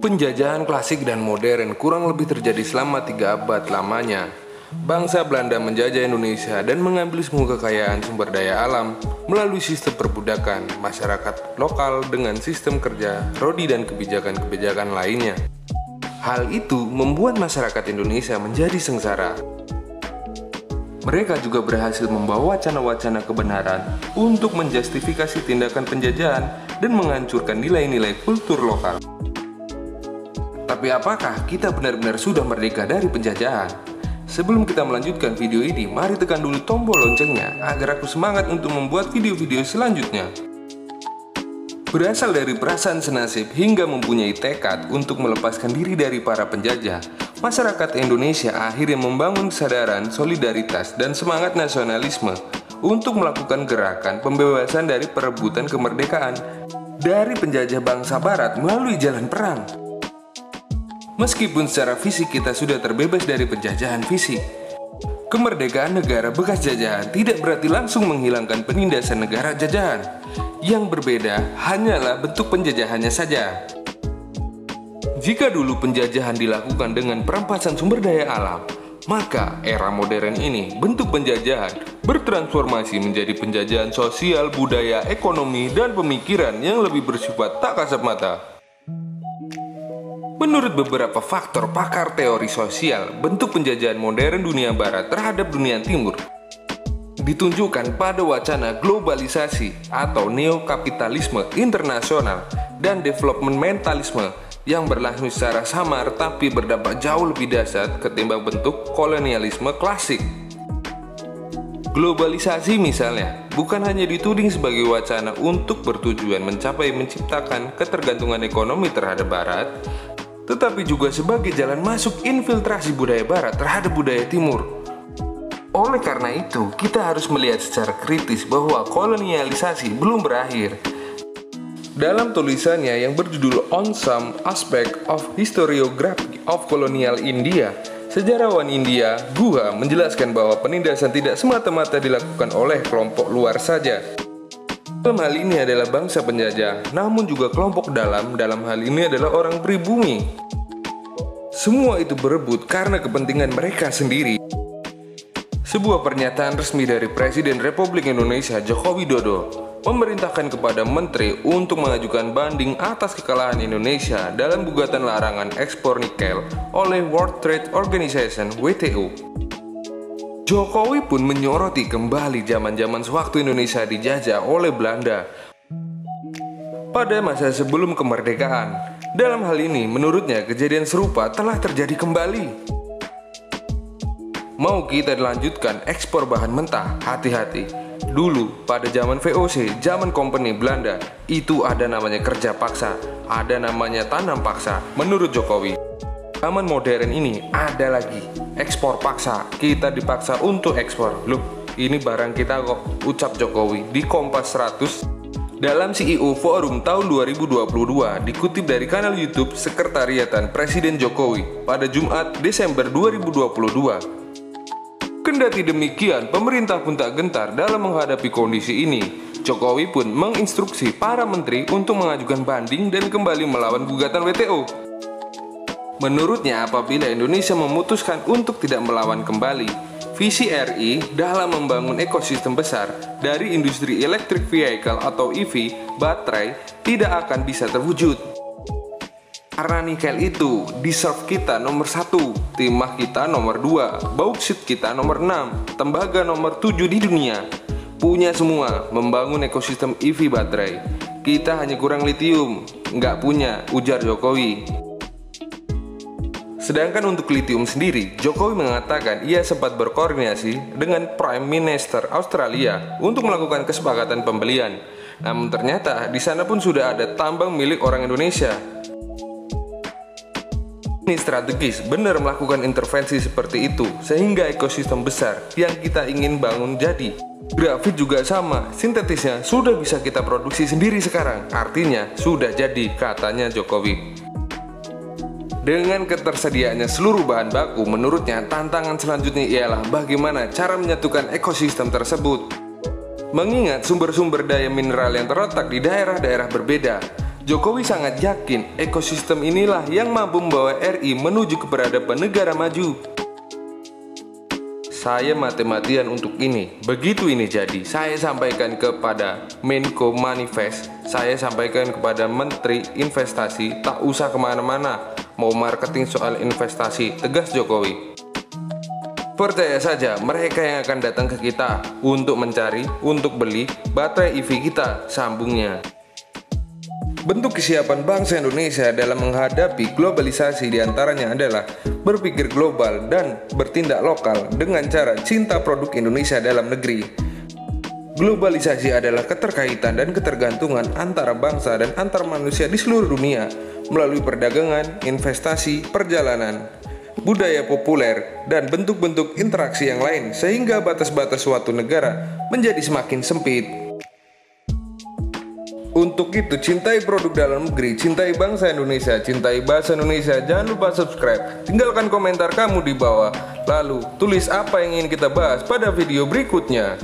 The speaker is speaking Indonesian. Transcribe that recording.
Penjajahan klasik dan modern kurang lebih terjadi selama 3 abad lamanya. Bangsa Belanda menjajah Indonesia dan mengambil semua kekayaan sumber daya alam melalui sistem perbudakan masyarakat lokal dengan sistem kerja, rodi dan kebijakan-kebijakan lainnya. Hal itu membuat masyarakat Indonesia menjadi sengsara. Mereka juga berhasil membawa wacana-wacana kebenaran untuk menjustifikasi tindakan penjajahan dan menghancurkan nilai-nilai kultur lokal. Tapi apakah kita benar-benar sudah merdeka dari penjajahan? Sebelum kita melanjutkan video ini, mari tekan dulu tombol loncengnya agar aku semangat untuk membuat video-video selanjutnya. Berasal dari perasaan senasib hingga mempunyai tekad untuk melepaskan diri dari para penjajah, masyarakat Indonesia akhirnya membangun kesadaran, solidaritas, dan semangat nasionalisme untuk melakukan gerakan pembebasan dari perebutan kemerdekaan dari penjajah bangsa Barat melalui jalan perang. Meskipun secara fisik kita sudah terbebas dari penjajahan fisik, kemerdekaan negara bekas jajahan tidak berarti langsung menghilangkan penindasan negara jajahan. Yang berbeda hanyalah bentuk penjajahannya saja. Jika dulu penjajahan dilakukan dengan perampasan sumber daya alam, maka era modern ini bentuk penjajahan bertransformasi menjadi penjajahan sosial, budaya, ekonomi, dan pemikiran yang lebih bersifat tak kasat mata. Menurut beberapa faktor pakar teori sosial, bentuk penjajahan modern dunia barat terhadap dunia timur ditunjukkan pada wacana globalisasi atau neokapitalisme internasional dan developmentalisme yang berlangsung secara samar tapi berdampak jauh lebih dahsyat ketimbang bentuk kolonialisme klasik. Globalisasi misalnya bukan hanya dituding sebagai wacana untuk bertujuan menciptakan ketergantungan ekonomi terhadap barat, tetapi juga sebagai jalan masuk infiltrasi budaya barat terhadap budaya timur. Oleh karena itu, kita harus melihat secara kritis bahwa kolonialisasi belum berakhir. Dalam tulisannya yang berjudul On Some Aspect of Historiography of Colonial India, sejarawan India, Guha, menjelaskan bahwa penindasan tidak semata-mata dilakukan oleh kelompok luar saja. Dalam hal ini adalah bangsa penjajah, namun juga kelompok dalam hal ini adalah orang pribumi. Semua itu berebut karena kepentingan mereka sendiri. Sebuah pernyataan resmi dari Presiden Republik Indonesia Joko Widodo memerintahkan kepada Menteri untuk mengajukan banding atas kekalahan Indonesia dalam gugatan larangan ekspor nikel oleh World Trade Organization (WTO). Jokowi pun menyoroti kembali zaman-zaman sewaktu Indonesia dijajah oleh Belanda pada masa sebelum kemerdekaan. Dalam hal ini, menurutnya kejadian serupa telah terjadi kembali. Mau kita dilanjutkan ekspor bahan mentah, hati-hati. Dulu, pada zaman VOC, zaman company Belanda, itu ada namanya kerja paksa, ada namanya tanam paksa, menurut Jokowi. Zaman modern ini ada lagi ekspor paksa, kita dipaksa untuk ekspor. Loh, ini barang kita kok, ucap Jokowi di Kompas 100 dalam CEO Forum tahun 2022, dikutip dari kanal YouTube Sekretariatan Presiden Jokowi pada Jumat Desember 2022. Kendati demikian, pemerintah pun tak gentar dalam menghadapi kondisi ini. Jokowi pun menginstruksi para menteri untuk mengajukan banding dan kembali melawan gugatan WTO. Menurutnya, apabila Indonesia memutuskan untuk tidak melawan kembali, visi RI dalam membangun ekosistem besar dari industri electric vehicle atau EV, baterai, tidak akan bisa terwujud. Karena nikel itu, reserve kita nomor 1, timah kita nomor 2, bauxit kita nomor 6, tembaga nomor 7 di dunia. Punya semua membangun ekosistem EV baterai. Kita hanya kurang litium, nggak punya, ujar Jokowi. Sedangkan untuk litium sendiri, Jokowi mengatakan ia sempat berkoordinasi dengan Prime Minister Australia untuk melakukan kesepakatan pembelian. Namun ternyata di sana pun sudah ada tambang milik orang Indonesia. Ini strategis, benar melakukan intervensi seperti itu, sehingga ekosistem besar yang kita ingin bangun jadi. Grafit juga sama, sintetisnya sudah bisa kita produksi sendiri sekarang, artinya sudah jadi, katanya Jokowi. Dengan ketersediaannya seluruh bahan baku, menurutnya tantangan selanjutnya ialah bagaimana cara menyatukan ekosistem tersebut. Mengingat sumber-sumber daya mineral yang terletak di daerah-daerah berbeda, Jokowi sangat yakin ekosistem inilah yang mampu membawa RI menuju ke peradaban negara maju. Saya mati-matian untuk ini. Begitu ini jadi, saya sampaikan kepada Menko Manifest, saya sampaikan kepada Menteri Investasi, tak usah kemana-mana, mau marketing soal investasi, tegas Jokowi. Percaya saja, mereka yang akan datang ke kita untuk mencari, untuk beli baterai EV kita, sambungnya. Bentuk kesiapan bangsa Indonesia dalam menghadapi globalisasi diantaranya adalah berpikir global dan bertindak lokal dengan cara cinta produk Indonesia dalam negeri. Globalisasi adalah keterkaitan dan ketergantungan antara bangsa dan antar manusia di seluruh dunia melalui perdagangan, investasi, perjalanan, budaya populer, dan bentuk-bentuk interaksi yang lain sehingga batas-batas suatu negara menjadi semakin sempit. Untuk itu, cintai produk dalam negeri, cintai bangsa Indonesia, cintai bahasa Indonesia. Jangan lupa subscribe, tinggalkan komentar kamu di bawah. Lalu, tulis apa yang ingin kita bahas pada video berikutnya.